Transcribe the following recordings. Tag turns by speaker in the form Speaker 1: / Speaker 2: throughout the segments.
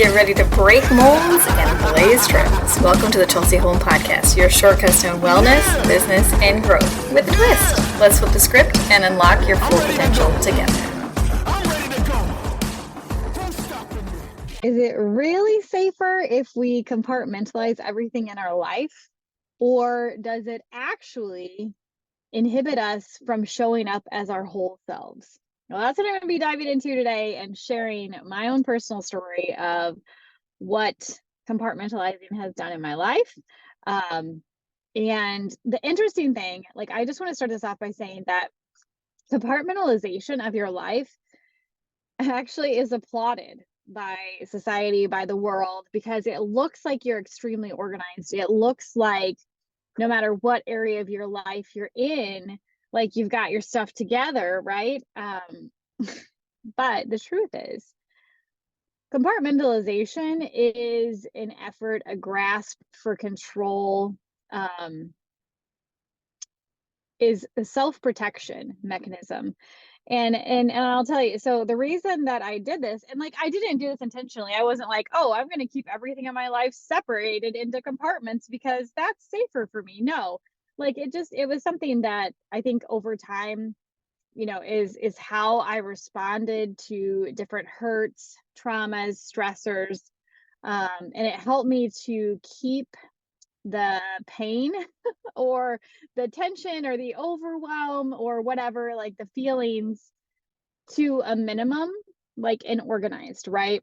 Speaker 1: Get ready to break molds and blaze trails. Welcome to the Chelsey Holm podcast, your shortcuts to wellness, business, and growth with a twist. Let's flip the script and unlock your full potential together.
Speaker 2: Is it really safer if we compartmentalize everything in our life, or does it actually inhibit us from showing up as our whole selves? Well, that's what I'm going to be diving into today and sharing my own personal story of what compartmentalizing has done in my life. And the interesting thing, I just want to start this off by saying that compartmentalization of your life actually is applauded by society, by the world, because it looks like you're extremely organized. It looks like no matter what area of your life you're in, like you've got your stuff together, right? But the truth is, compartmentalization is an effort, a grasp for control, is a self-protection mechanism. And I'll tell you, so the reason that I did this, and I didn't do this intentionally. I wasn't like, oh, I'm going to keep everything in my life separated into compartments because that's safer for me. No, it was something that I think over time, is how I responded to different hurts, traumas, stressors. And it helped me to keep the pain or the tension or the overwhelm or whatever, like the feelings, to a minimum, and organized, right?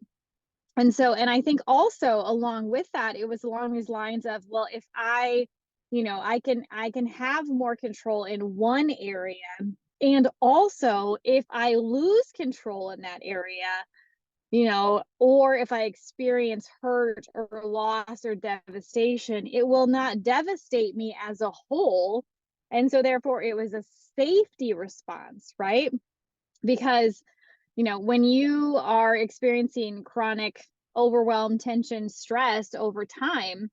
Speaker 2: And I think also along with that, it was along these lines of, well, if I can have more control in one area, and also if I lose control in that area, or if I experience hurt or loss or devastation, it will not devastate me as a whole. And so therefore it was a safety response, right? Because, when you are experiencing chronic overwhelm, tension, stress over time,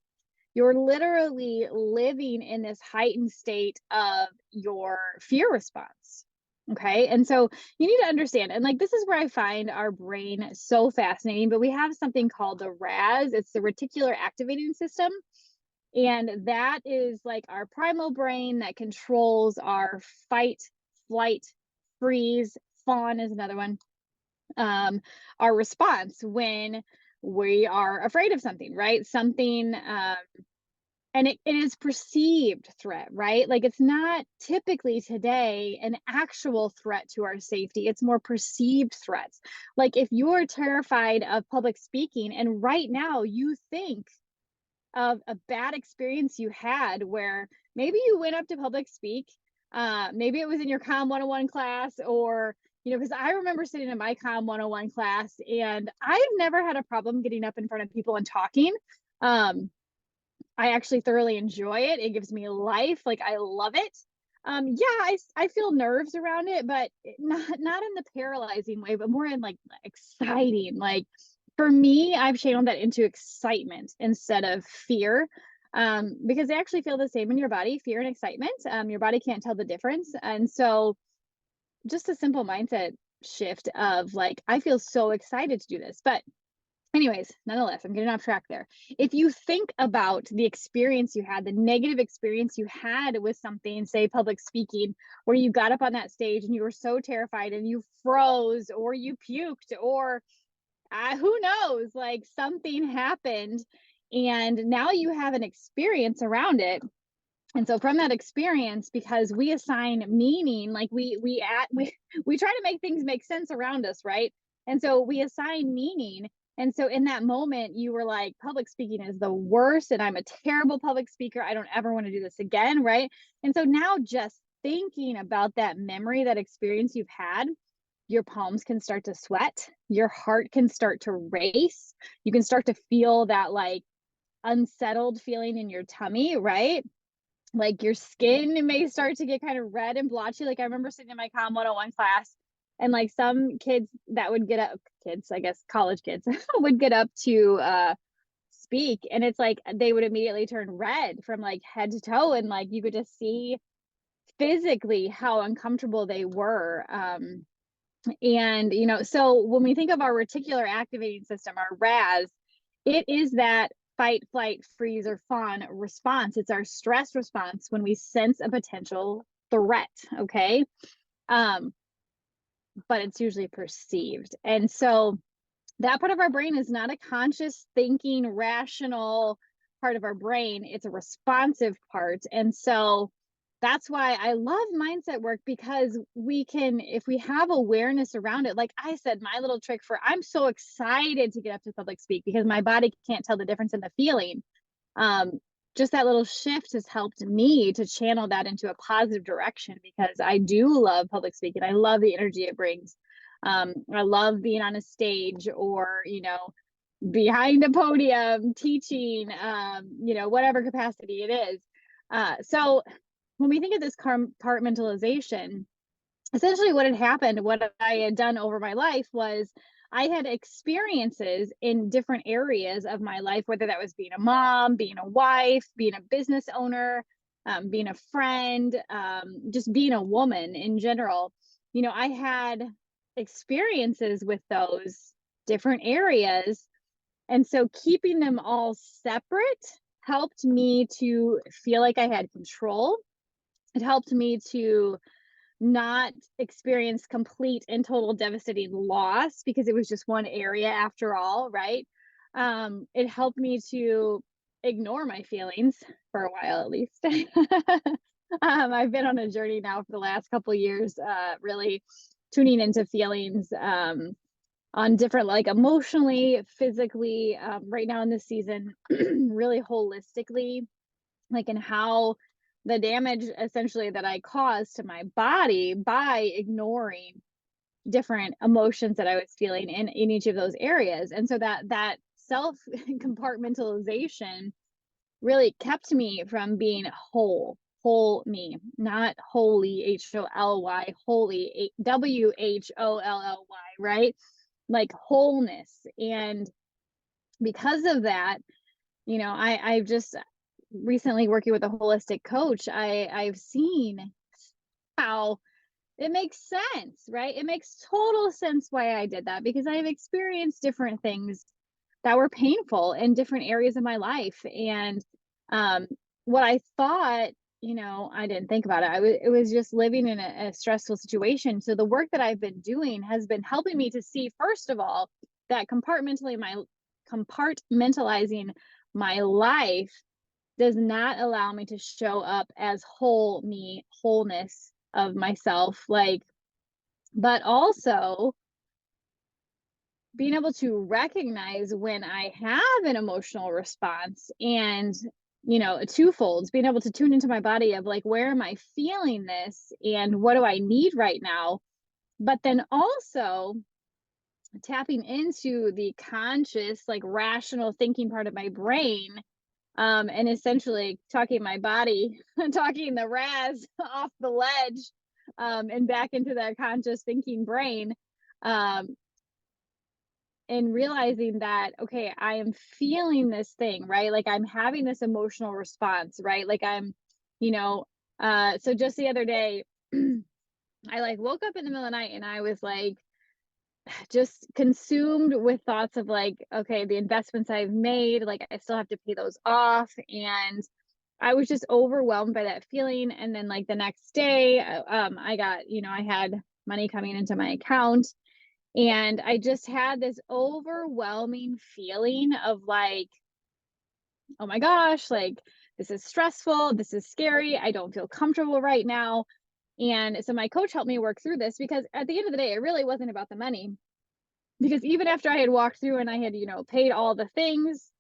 Speaker 2: you're literally living in this heightened state of your fear response. Okay. And so you need to understand, and this is where I find our brain so fascinating, but we have something called the RAS. It's the reticular activating system. And that is our primal brain that controls our fight, flight, freeze, fawn is another one. Our response when we are afraid of something, right? Something, and it is perceived threat, right? It's not typically today an actual threat to our safety. It's more perceived threats. If you're terrified of public speaking and right now you think of a bad experience you had where maybe you went up to public speak, maybe it was in your Com 101 class, or because I remember sitting in my Com 101 class and I've never had a problem getting up in front of people and talking. I actually thoroughly enjoy it. It gives me life. I love it. Yeah, I feel nerves around it, but not in the paralyzing way, but more in exciting. For me, I've channeled that into excitement instead of fear, because they actually feel the same in your body, fear and excitement. Your body can't tell the difference. And so just a simple mindset shift of I feel so excited to do this. But anyways, nonetheless, I'm getting off track there. If you think about the experience you had, the negative experience you had with something, say public speaking, where you got up on that stage and you were so terrified and you froze or you puked or who knows, something happened and now you have an experience around it. And so from that experience, because we assign meaning, we try to make things make sense around us, right? And so we assign meaning. And so in that moment, you were like, public speaking is the worst, and I'm a terrible public speaker. I don't ever want to do this again, right? And so now just thinking about that memory, that experience you've had, your palms can start to sweat, your heart can start to race, you can start to feel that unsettled feeling in your tummy, right? Your skin may start to get kind of red and blotchy. I remember sitting in my Com 101 class and some kids that would get up, kids, I guess, college kids would get up to speak. And it's they would immediately turn red from head to toe. And you could just see physically how uncomfortable they were. And, so when we think of our reticular activating system, our RAS, it is that fight, flight, freeze, or fawn response. It's our stress response when we sense a potential threat. Okay. Um, but it's usually perceived. And so that part of our brain is not a conscious thinking, rational part of our brain. It's a responsive part. And so that's why I love mindset work, because we can, if we have awareness around it, like I said, my little trick for, I'm so excited to get up to public speak because my body can't tell the difference in the feeling. Just that little shift has helped me to channel that into a positive direction, because I do love public speaking. I love the energy it brings. I love being on a stage, or, behind a podium teaching, whatever capacity it is. So when we think of this compartmentalization, essentially what had happened, what I had done over my life was I had experiences in different areas of my life, whether that was being a mom, being a wife, being a business owner, being a friend, just being a woman in general. I had experiences with those different areas. And so keeping them all separate helped me to feel like I had control. It helped me to not experience complete and total devastating loss, because it was just one area after all, right? It helped me to ignore my feelings for a while, at least. I've been on a journey now for the last couple of years, really tuning into feelings, on different, like emotionally, physically, right now in this season, really holistically, like in how the damage essentially that I caused to my body by ignoring different emotions that I was feeling in each of those areas. And so that self compartmentalization really kept me from being whole me, not holy, HOLY, holy, WHOLLY, right? Like wholeness. And because of that, I've just recently working with a holistic coach, I've seen how it makes sense, right? It makes total sense why I did that, because I've experienced different things that were painful in different areas of my life. And um, what I thought, I didn't think about it. It was just living in a stressful situation. So the work that I've been doing has been helping me to see, first of all, that compartmentalizing my life does not allow me to show up as whole me, wholeness of myself, but also being able to recognize when I have an emotional response, and twofolds, being able to tune into my body of like, where am I feeling this and what do I need right now, but then also tapping into the conscious, like rational thinking part of my brain, and essentially talking my body, talking the RAS off the ledge, and back into that conscious thinking brain, and realizing that, okay, I am feeling this thing, right? Like I'm having this emotional response, right? Like so just the other day, I like woke up in the middle of the night and I was like, just consumed with thoughts of like, okay, the investments I've made, like I still have to pay those off. And I was just overwhelmed by that feeling. And then like the next day, I got, I had money coming into my account, and I just had this overwhelming feeling of like, oh my gosh, like this is stressful, this is scary, I don't feel comfortable right now. And so my coach helped me work through this, because at the end of the day, it really wasn't about the money. Because even after I had walked through and I had, paid all the things,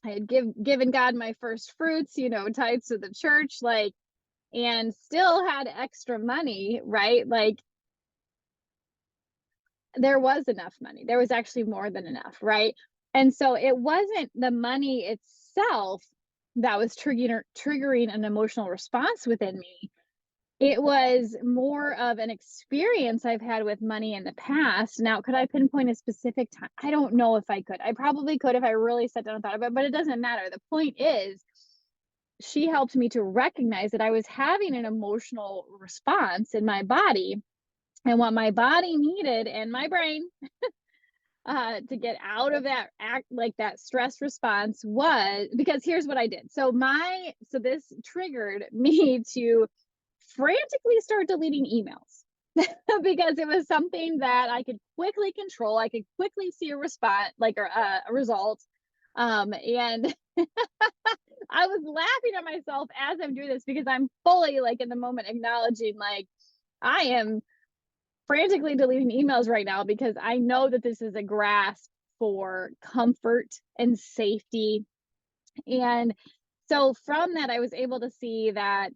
Speaker 2: I had given God my first fruits, tithes to the church, like, and still had extra money, right? Like there was enough money. There was actually more than enough, right? And so it wasn't the money itself that was triggering an emotional response within me. It was more of an experience I've had with money in the past. Now, could I pinpoint a specific time? I don't know if I could. I probably could if I really sat down and thought about it, but it doesn't matter. The point is, she helped me to recognize that I was having an emotional response in my body And what my body needed and my brain to get out of that that stress response was, because here's what I did. So this triggered me to frantically start deleting emails because it was something that I could quickly control. I could quickly see a response, like a result. And I was laughing at myself as I'm doing this because I'm fully like in the moment acknowledging like I am frantically deleting emails right now because I know that this is a grasp for comfort and safety. And so from that, I was able to see that,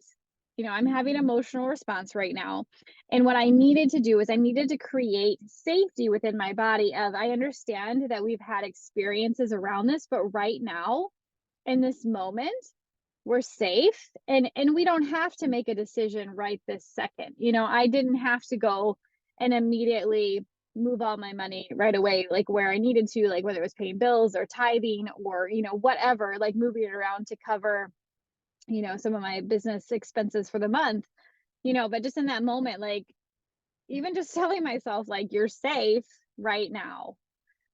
Speaker 2: I'm having an emotional response right now. And what I needed to do is I needed to create safety within my body of, I understand that we've had experiences around this, but right now in this moment, we're safe and we don't have to make a decision right this second. I didn't have to go and immediately move all my money right away, like where I needed to, like whether it was paying bills or tithing or, whatever, like moving it around to cover, some of my business expenses for the month, but just in that moment, like even just telling myself, like, you're safe right now.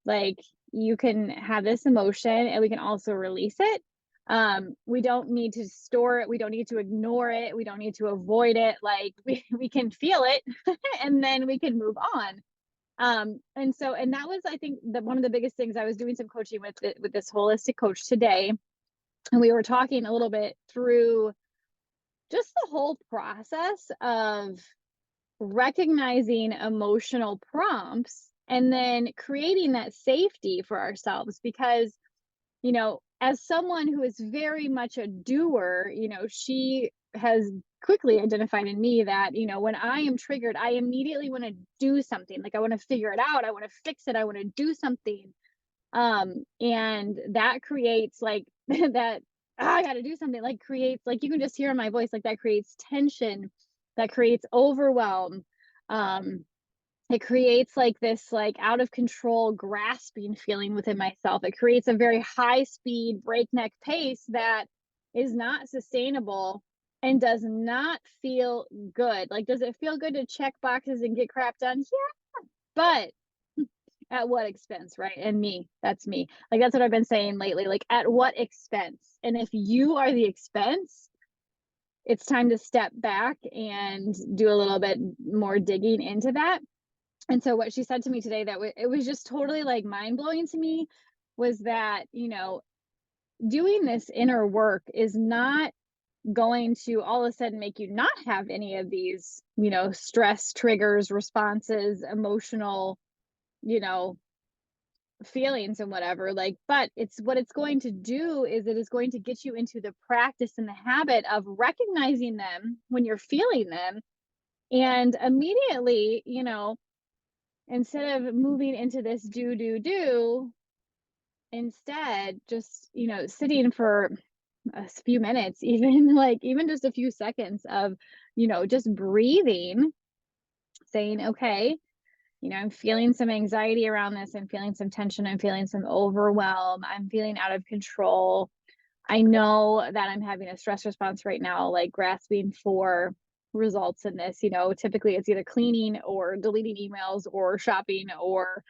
Speaker 2: Like you can have this emotion and we can also release it. We don't need to store it. We don't need to ignore it. We don't need to avoid it. Like we can feel it and then we can move on. And that was, I think, one of the biggest things. I was doing some coaching with this holistic coach today, and we were talking a little bit through just the whole process of recognizing emotional prompts and then creating that safety for ourselves. Because, as someone who is very much a doer, she has quickly identified in me that, when I am triggered, I immediately want to do something. Like I want to figure it out. I want to fix it. I want to do something. And that creates like that, I got to do something, like creates, like you can just hear in my voice, like that creates tension, that creates overwhelm. It creates like this like out of control grasping feeling within myself. It creates a very high speed breakneck pace that is not sustainable and does not feel good. Like, does it feel good to check boxes and get crap done? Yeah, but at what expense, right? And that's me. Like that's what I've been saying lately, like at what expense? And if you are the expense, it's time to step back and do a little bit more digging into that. And so what she said to me today, that it was just totally like mind blowing to me, was that, doing this inner work is not going to all of a sudden make you not have any of these, stress triggers, responses, emotional, feelings and whatever, like, but what it's going to do is it is going to get you into the practice and the habit of recognizing them when you're feeling them, and immediately, instead of moving into this do, instead just, sitting for a few minutes, even like even just a few seconds of, just breathing, saying, okay, I'm feeling some anxiety around this. I'm feeling some tension. I'm feeling some overwhelm. I'm feeling out of control. I know that I'm having a stress response right now, like grasping for results in this. Typically it's either cleaning or deleting emails or shopping or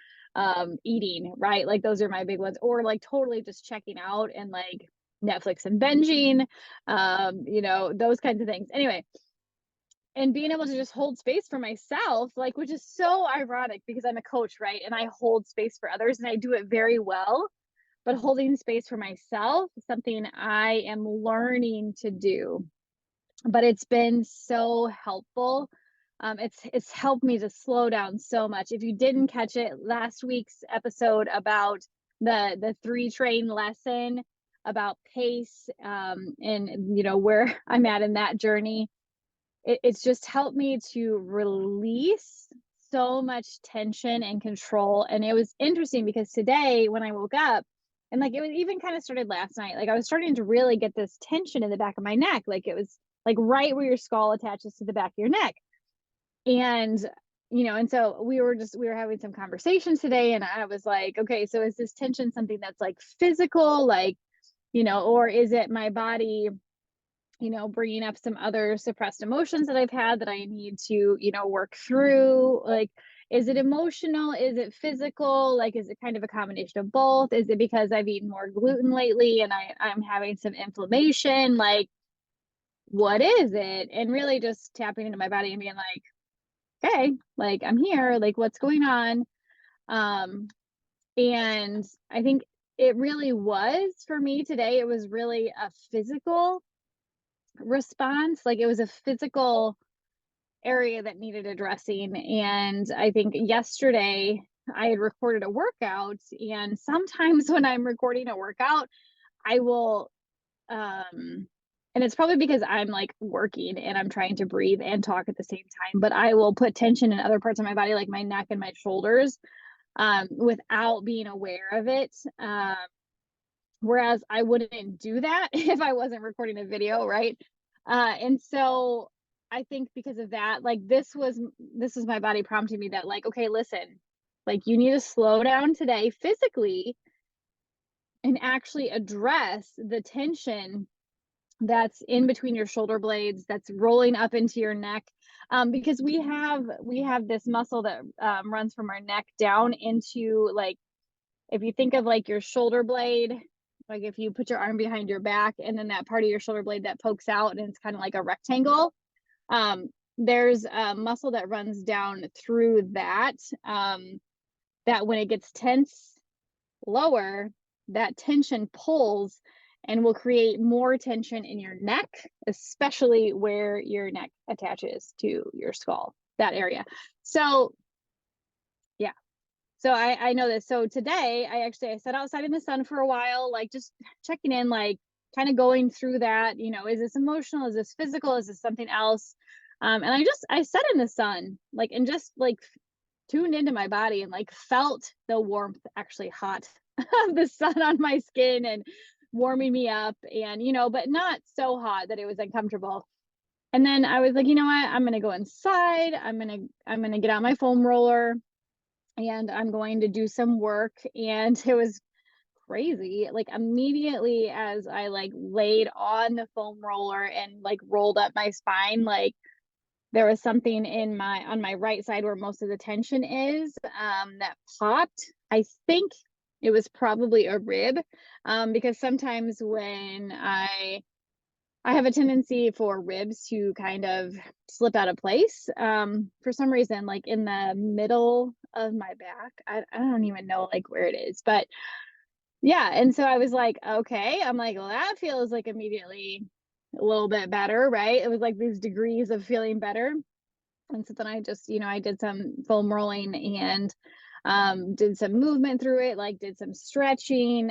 Speaker 2: eating, right? Like those are my big ones, or like totally just checking out and like Netflix and binging, those kinds of things. Anyway, and being able to just hold space for myself, like, which is so ironic because I'm a coach, right? And I hold space for others and I do it very well. But holding space for myself is something I am learning to do. But it's been so helpful. It's helped me to slow down so much. If you didn't catch it, last week's episode about the 3 train lesson about pace, and where I'm at in that journey, it's just helped me to release so much tension and control. And it was interesting because today when I woke up, and like it was even kind of started last night, like I was starting to really get this tension in the back of my neck, like it was like right where your skull attaches to the back of your neck. And and so we were having some conversations today, and I was like, okay, so is this tension something that's like physical, like, or is it my body bringing up some other suppressed emotions that I've had that I need to, work through. Like, is it emotional? Is it physical? Like, is it kind of a combination of both? Is it because I've eaten more gluten lately and I'm having some inflammation? Like, what is it? And really just tapping into my body and being like, okay, like I'm here, like what's going on? And I think it really was for me today, it was really a physical response. Like it was a physical area that needed addressing. And I think yesterday I had recorded a workout, and sometimes when I'm recording a workout, I will and it's probably because I'm like working and I'm trying to breathe and talk at the same time, but I will put tension in other parts of my body, like my neck and my shoulders, without being aware of it. Whereas I wouldn't do that if I wasn't recording a video, right? And so I think because of that, like this was my body prompting me that, like, okay, listen, like you need to slow down today physically and actually address the tension that's in between your shoulder blades, that's rolling up into your neck, because we have this muscle that runs from our neck down into, like, if you think of like your shoulder blade, like if you put your arm behind your back and then that part of your shoulder blade that pokes out and it's kind of like a rectangle, there's a muscle that runs down through that, that when it gets tense lower, that tension pulls and will create more tension in your neck, especially where your neck attaches to your skull, that area. So yeah, so I know this. So today I sat outside in the sun for a while, like just checking in, like kind of going through that, is this emotional? Is this physical? Is this something else? And I sat in the sun, like, and just like tuned into my body and like felt the warmth, actually hot of the sun on my skin and warming me up, and but not so hot that it was uncomfortable. And then I was like, you know what, I'm gonna go inside, I'm gonna get out my foam roller and I'm going to do some work. And it was crazy, like immediately as I like laid on the foam roller and like rolled up my spine, like there was something on my right side where most of the tension is, that popped. I think it was probably a rib, because sometimes when I have a tendency for ribs to kind of slip out of place, for some reason, like in the middle of my back. I don't even know like where it is, but yeah. And so I was like, okay, I'm like, well, that feels like immediately a little bit better, right? It was like these degrees of feeling better. And so then I just, I did some foam rolling and did some movement through it, like did some stretching.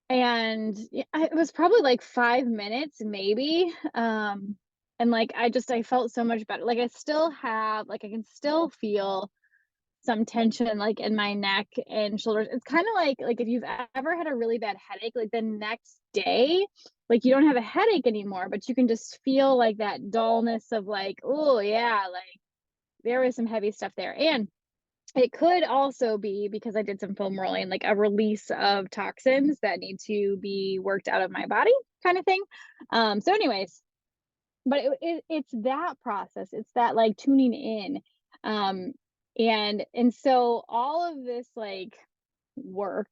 Speaker 2: And it was probably like 5 minutes maybe. And like I felt so much better. Like I still have, like I can still feel some tension like in my neck and shoulders. It's kind of like if you've ever had a really bad headache, like the next day, like you don't have a headache anymore, but you can just feel like that dullness of like, oh yeah, like there was some heavy stuff there. And it could also be because I did some foam rolling, like a release of toxins that need to be worked out of my body, kind of thing. So anyways, but it's that process, it's that like tuning in, and so all of this like work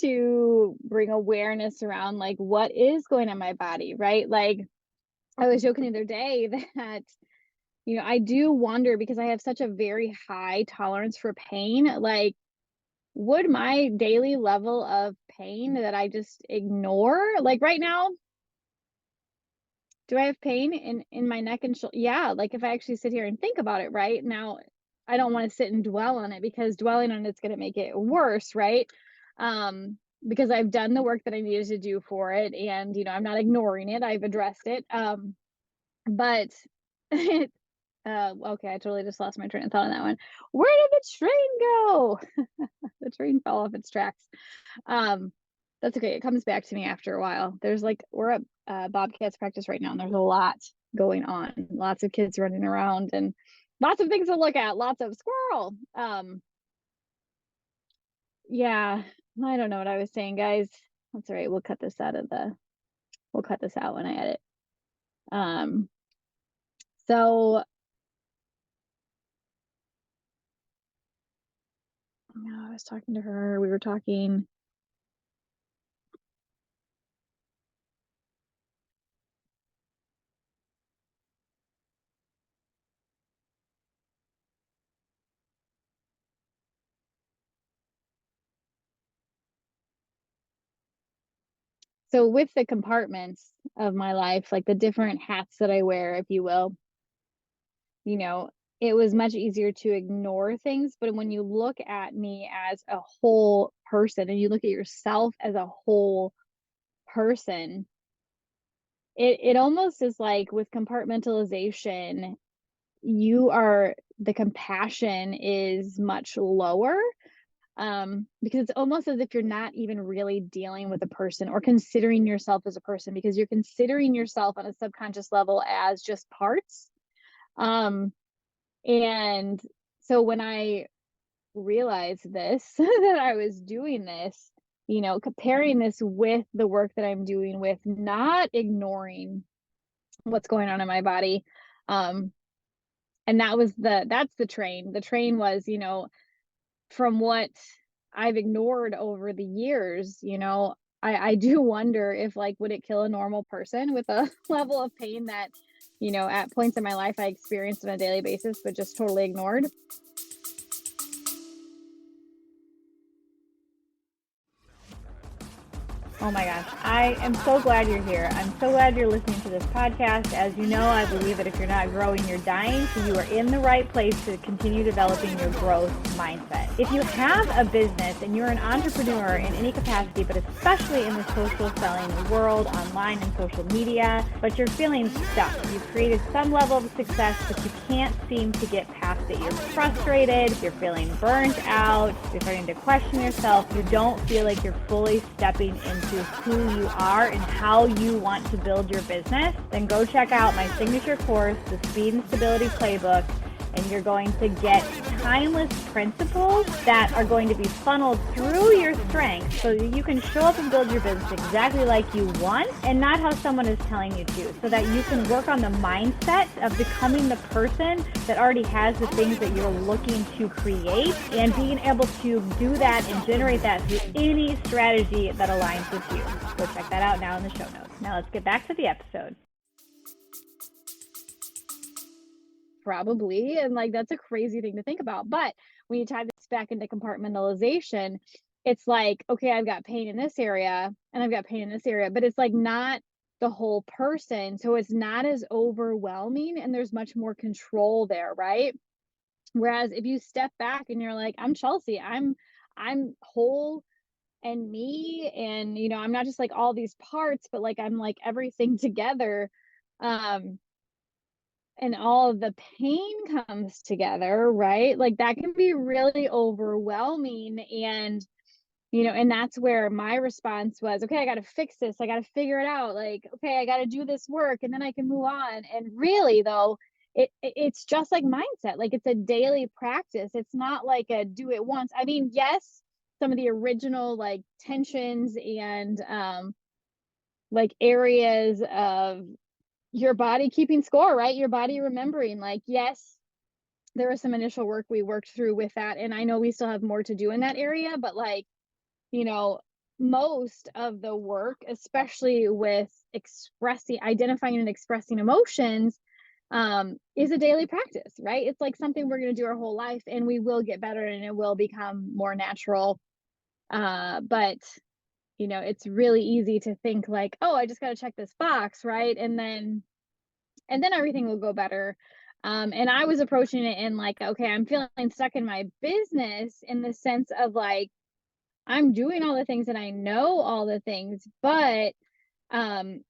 Speaker 2: to bring awareness around like what is going on in my body, right? Like I was joking the other day that I do wonder, because I have such a very high tolerance for pain, like would my daily level of pain that I just ignore, like right now, do I have pain in my neck and shoulder? Yeah, like if I actually sit here and think about it right now, I don't want to sit and dwell on it, because dwelling on it's going to make it worse, right? Because I've done the work that I needed to do for it, and I'm not ignoring it. I've addressed it. But okay, I totally just lost my train of thought on that one. Where did the train go? The train fell off its tracks. That's okay. It comes back to me after a while. We're at Bobcats practice right now, and there's a lot going on. Lots of kids running around and lots of things to look at. Lots of squirrel. Yeah, I don't know what I was saying, guys. That's all right. We'll cut this out of the We'll cut this out when I edit. So I was talking to her, we were talking. So with the compartments of my life, like the different hats that I wear, if you will, you know, it was much easier to ignore things. But when you look at me as a whole person and you look at yourself as a whole person, it almost is like with compartmentalization, the compassion is much lower, because it's almost as if you're not even really dealing with a person or considering yourself as a person, because you're considering yourself on a subconscious level as just parts. And so when I realized this, that I was doing this, comparing this with the work that I'm doing with not ignoring what's going on in my body. And that's the train. The train was, from what I've ignored over the years, I do wonder if, like, would it kill a normal person with a level of pain that, at points in my life I experienced on a daily basis, but just totally ignored. Oh my gosh, I am so glad you're here. I'm so glad you're listening to this podcast. As you know, I believe that if you're not growing, you're dying. So you are in the right place to continue developing your growth mindset. If you have a business and you're an entrepreneur in any capacity, but especially in the social selling world, online and social media, but you're feeling stuck, you've created some level of success, but you can't seem to get past it. You're frustrated, you're feeling burnt out, you're starting to question yourself, you don't feel like you're fully stepping into who you are and how you want to build your business, then go check out my signature course, the Speed and Stability Playbook, and you're going to get timeless principles that are going to be funneled through your strengths so that you can show up and build your business exactly like you want and not how someone is telling you to, so that you can work on the mindset of becoming the person that already has the things that you're looking to create, and being able to do that and generate that through any strategy that aligns with you. Go check that out now in the show notes. Now let's get back to the episode. Probably. And like, that's a crazy thing to think about. But when you tie this back into compartmentalization, it's like, okay, I've got pain in this area and I've got pain in this area, but it's like not the whole person. So it's not as overwhelming and there's much more control there, right? Whereas if you step back and you're like, I'm Chelsey, I'm whole and me, and I'm not just like all these parts, but like I'm like everything together. And all of the pain comes together, right? Like that can be really overwhelming. And, and that's where my response was, okay, I got to fix this. I got to figure it out. Like, okay, I got to do this work and then I can move on. And really though, it's just like mindset. Like it's a daily practice. It's not like a do it once. I mean, yes, some of the original like tensions and, like areas of your body keeping score, right? Your body remembering, like, yes, there was some initial work we worked through with that. And I know we still have more to do in that area, but like, most of the work, especially with identifying and expressing emotions, is a daily practice, right? It's like something we're going to do our whole life and we will get better and it will become more natural. But it's really easy to think like, oh, I just got to check this box, right? And then everything will go better. And I was approaching it in like, okay, I'm feeling stuck in my business in the sense of like, I'm doing all the things and I know all the things, but, and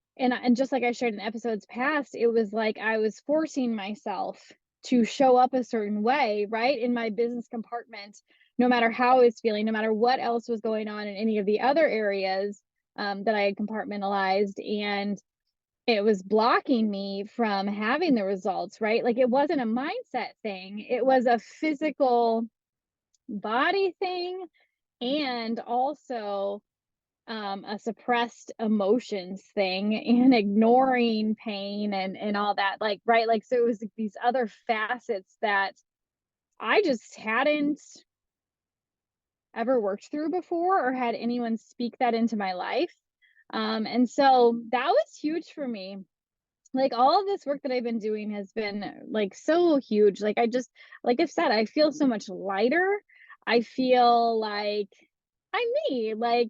Speaker 2: just like I shared in episodes past, it was like I was forcing myself to show up a certain way, right? In my business compartment, no matter how I was feeling, no matter what else was going on in any of the other areas that I had compartmentalized. And it was blocking me from having the results, right? Like it wasn't a mindset thing. It was a physical body thing. And also a suppressed emotions thing and ignoring pain and all that, like, right, like, so it was like these other facets that I just hadn't ever worked through before or had anyone speak that into my life. And so that was huge for me. Like, all of this work that I've been doing has been like so huge. Like, I just, like I've said, I feel so much lighter. I feel like I'm me. Like,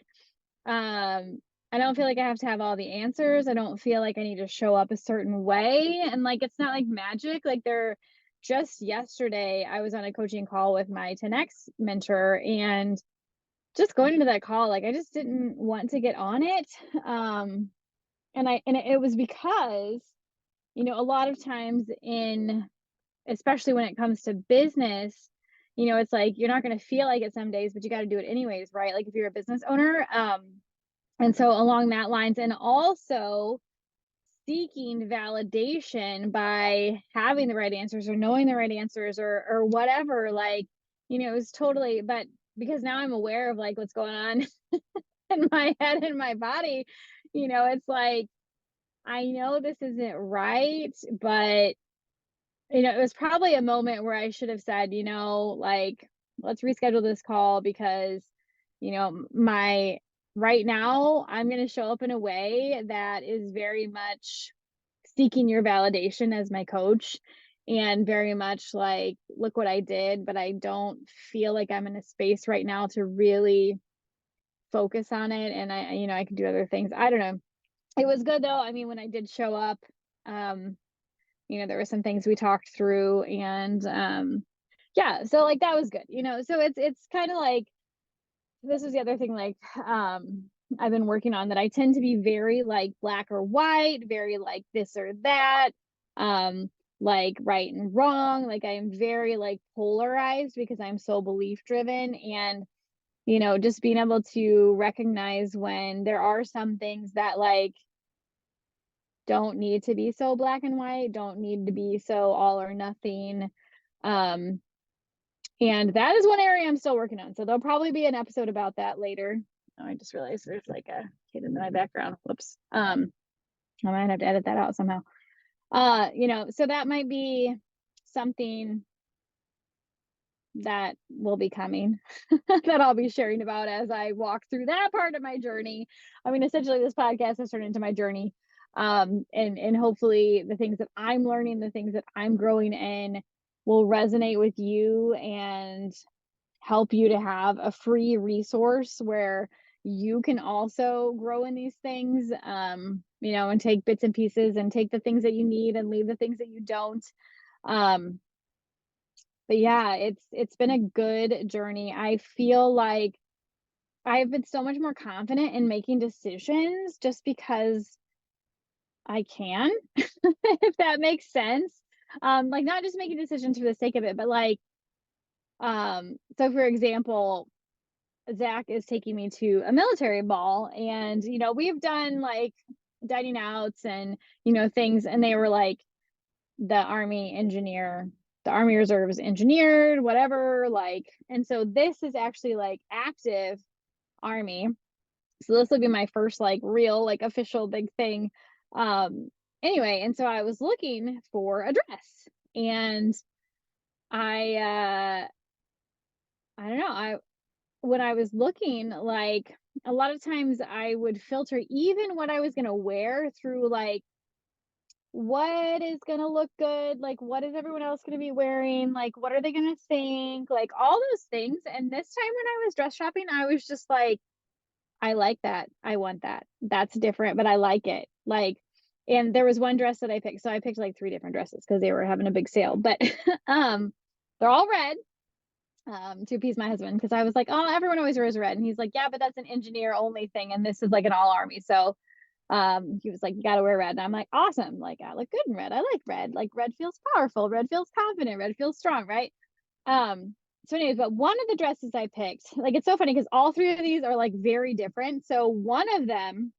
Speaker 2: I don't feel like I have to have all the answers. I don't feel like I need to show up a certain way. And like, it's not like magic. Like, there, just yesterday, I was on a coaching call with my 10X mentor, and just going into that call, like, I just didn't want to get on it. Um, and it was because, a lot of times in, especially when it comes to business, it's like you're not going to feel like it some days, but you got to do it anyways, right? Like, if you're a business owner. And so along that lines, and also seeking validation by having the right answers or knowing the right answers or whatever, like, it was totally, but because now I'm aware of like what's going on in my head and my body, it's like, I know this isn't right, but it was probably a moment where I should have said, like, let's reschedule this call because, my right now I'm going to show up in a way that is very much seeking your validation as my coach, and very much like, look what I did, but I don't feel like I'm in a space right now to really focus on it. And I can do other things. I don't know. It was good though. I mean, when I did show up, um, there were some things we talked through, and yeah, so like that was good. So it's kind of like, this is the other thing, like, I've been working on, that I tend to be very like black or white, very like this or that, um like right and wrong. Like, I am very like polarized because I'm so belief driven. And just being able to recognize when there are some things that like don't need to be so black and white, don't need to be so all or nothing. Um, and that is one area I'm still working on. So there'll probably be an episode about that later. Oh, I just realized there's like a kid in my background. Whoops. I might have to edit that out somehow. So that might be something that will be coming that I'll be sharing about as I walk through that part of my journey. I mean, essentially this podcast has turned into my journey. And hopefully the things that I'm learning, the things that I'm growing in, will resonate with you and help you to have a free resource where you can also grow in these things, and take bits and pieces and take the things that you need and leave the things that you don't. But yeah, it's been a good journey. I feel like I've been so much more confident in making decisions just because I can, if that makes sense. Like, not just making decisions for the sake of it, but like, so for example, Zach is taking me to a military ball, and we've done like dining outs and things, and they were like, the Army Reserve is engineered, whatever, like, and so this is actually like active Army. So this will be my first like real, like, official big thing. Anyway, and so I was looking for a dress, and I I don't know, when I was looking, like, a lot of times I would filter even what I was gonna wear through like, what is gonna look good? Like, what is everyone else gonna be wearing? Like, what are they gonna think? Like, all those things. And this time when I was dress shopping, I was just like, I like that. I want that. That's different, but I like it. Like, and there was one dress that I picked. So I picked like 3 different dresses because they were having a big sale. But um they're all red, to appease my husband, because I was like, oh, everyone always wears red. And he's like, yeah, but that's an engineer only thing. And this is like an all Army. So he was like, you got to wear red. And I'm like, awesome. Like, I look good in red. I like red. Like, red feels powerful. Red feels confident. Red feels strong. Right. So anyways, but one of the dresses I picked, like, it's so funny because all 3 of these are like very different. So one of them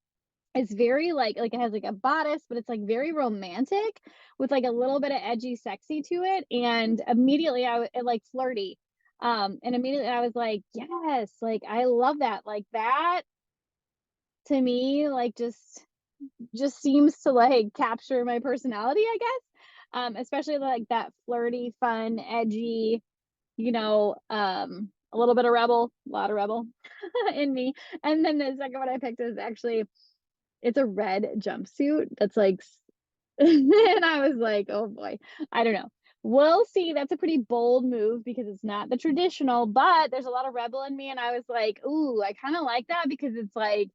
Speaker 2: is very like it has like a bodice, but it's like very romantic with like a little bit of edgy sexy to it. And immediately like flirty. And immediately I was like, yes, like, I love that. Like, that to me, like just seems to like capture my personality, I guess. Especially like that flirty, fun, edgy, a little bit of rebel, a lot of rebel in me. And then the second one I picked is actually, it's a red jumpsuit that's like, and I was like, oh boy, I don't know. We'll see. That's a pretty bold move because it's not the traditional, but there's a lot of rebel in me. And I was like, ooh, I kind of like that because it's like,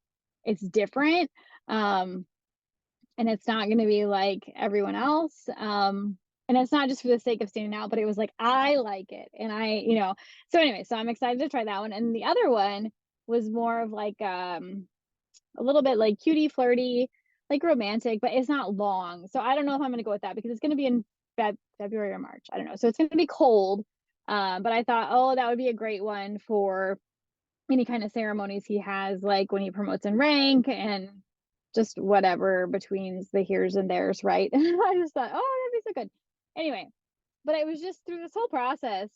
Speaker 2: it's different. Um, and it's not going to be like everyone else. And it's not just for the sake of standing out, but it was like, I like it. And so anyway, so I'm excited to try that one. And the other one was more of like, a little bit like cutie, flirty, like romantic, but it's not long. So I don't know if I'm going to go with that because it's going to be in February or March. I don't know. So it's going to be cold. But I thought, oh, that would be a great one for any kind of ceremonies he has, like when he promotes in rank and just whatever between the here's and there's, right? I just thought, oh, that'd be so good. Anyway, but it was just through this whole process,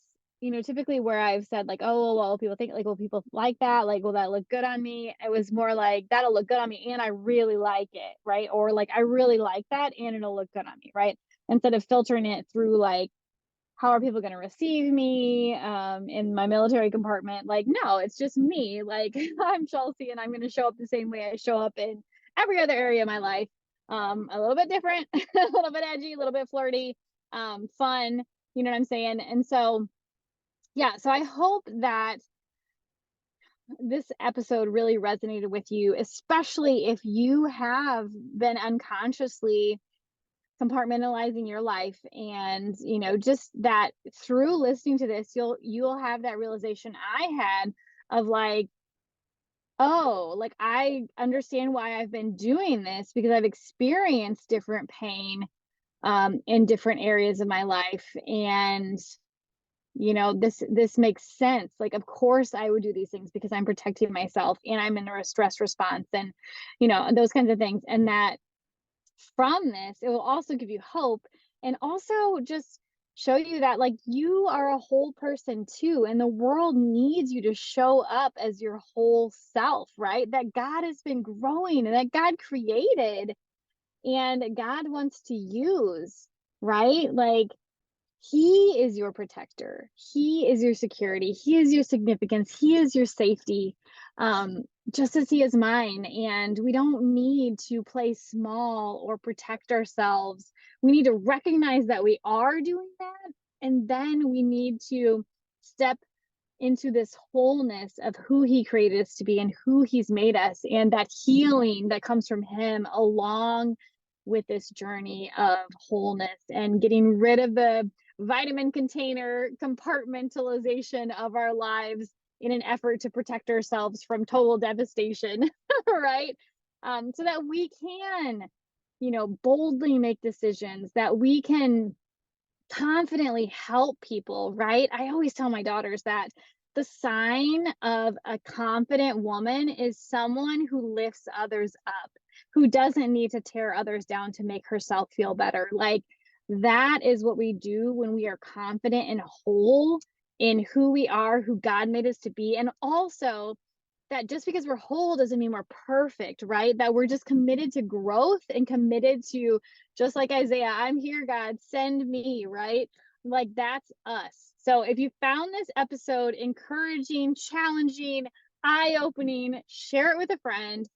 Speaker 2: typically where I've said like, oh, well, people think like, will people like that? Like, will that look good on me? It was more like, that'll look good on me and I really like it, right? Or like, I really like that and it'll look good on me, right? Instead of filtering it through like, how are people going to receive me in my military compartment? Like, no, it's just me. Like, I'm Chelsey and I'm going to show up the same way I show up in every other area of my life. A little bit different, a little bit edgy, a little bit flirty, fun, you know what I'm saying? And so, yeah, so I hope that this episode really resonated with you, especially if you have been unconsciously compartmentalizing your life, and just that through listening to this you'll have that realization I had of like, oh, like I understand why I've been doing this because I've experienced different pain in different areas of my life, and this makes sense. Like, of course I would do these things because I'm protecting myself and I'm in a stress response, and those kinds of things. And that from this, it will also give you hope and also just show you that like you are a whole person too, and the world needs you to show up as your whole self, right? That God has been growing and that God created and God wants to use, right? Like, he is your protector. He is your security. He is your significance. He is your safety, just as he is mine. And we don't need to play small or protect ourselves. We need to recognize that we are doing that. And then we need to step into this wholeness of who he created us to be and who he's made us, and that healing that comes from him along with this journey of wholeness and getting rid of the vitamin container compartmentalization of our lives in an effort to protect ourselves from total devastation, right? So that we can, boldly make decisions, that we can confidently help people, right? I always tell my daughters that the sign of a confident woman is someone who lifts others up, who doesn't need to tear others down to make herself feel better. Like, that is what we do when we are confident and whole in who we are, who God made us to be. And also that just because we're whole doesn't mean we're perfect, right? That we're just committed to growth and committed to, just like Isaiah, I'm here, God, send me, right? Like, that's us. So if you found this episode encouraging, challenging, eye-opening, share it with a friend,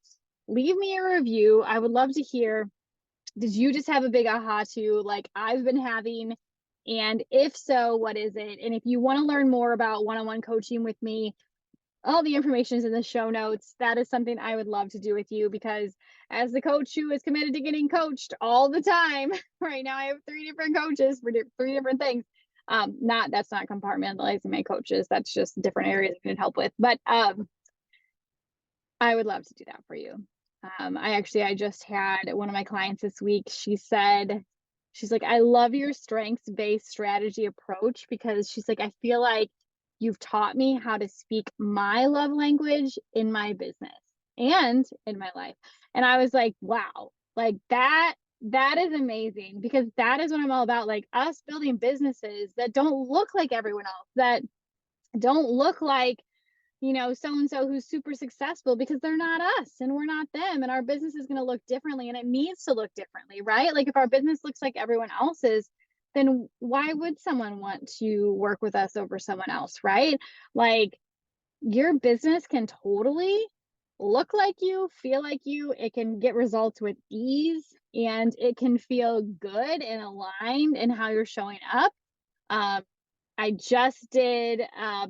Speaker 2: leave me a review. I would love to hear, did you just have a big aha too, like I've been having? And if so, what is it? And if you want to learn more about one-on-one coaching with me, all the information is in the show notes. That is something I would love to do with you, because as the coach who is committed to getting coached all the time, right now I have 3 different coaches for 3 different things. That's not compartmentalizing my coaches. That's just different areas I can help with. But I would love to do that for you. I just had one of my clients this week. She's like, I love your strengths-based strategy approach, because she's like, I feel like you've taught me how to speak my love language in my business and in my life. And I was like, wow, like that is amazing, because that is what I'm all about. Like, us building businesses that don't look like everyone else, that don't look like so-and-so who's super successful, because they're not us and we're not them, and our business is going to look differently, and it needs to look differently, right? Like if our business looks like everyone else's, then why would someone want to work with us over someone else, right? Like your business can totally look like you, feel like you, it can get results with ease, and it can feel good and aligned in how you're showing up. I just did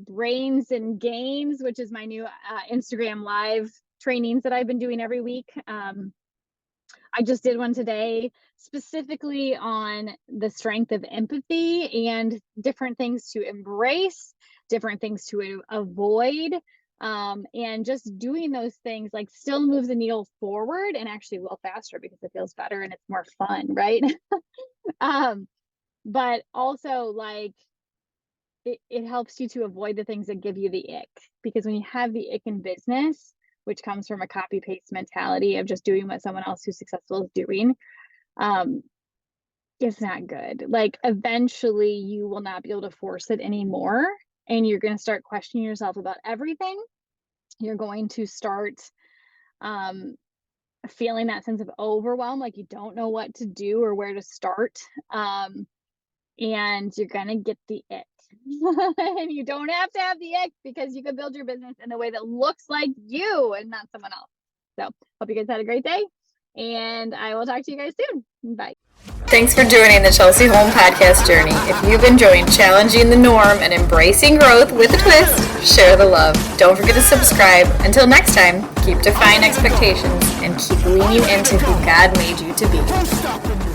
Speaker 2: Brains and Gains, which is my new Instagram live trainings that I've been doing every week. I just did one today specifically on the strength of empathy and different things to embrace, different things to avoid. And just doing those things like still moves the needle forward, and actually a little faster because it feels better and it's more fun, right? But also like it helps you to avoid the things that give you the ick, because when you have the ick in business, which comes from a copy paste mentality of just doing what someone else who's successful is doing, it's not good. Like eventually you will not be able to force it anymore, and you're going to start questioning yourself about everything. You're going to start feeling that sense of overwhelm, like you don't know what to do or where to start, and you're going to get the ick. And you don't have to have the ick, because you can build your business in a way that looks like you and not someone else. So hope you guys had a great day, and I will talk to you guys soon. Bye.
Speaker 1: Thanks for joining the Chelsey Holm podcast journey. If you've enjoyed challenging the norm and embracing growth with a twist, share the love. Don't forget to subscribe. Until next time, keep defying expectations and keep leaning into who God made you to be.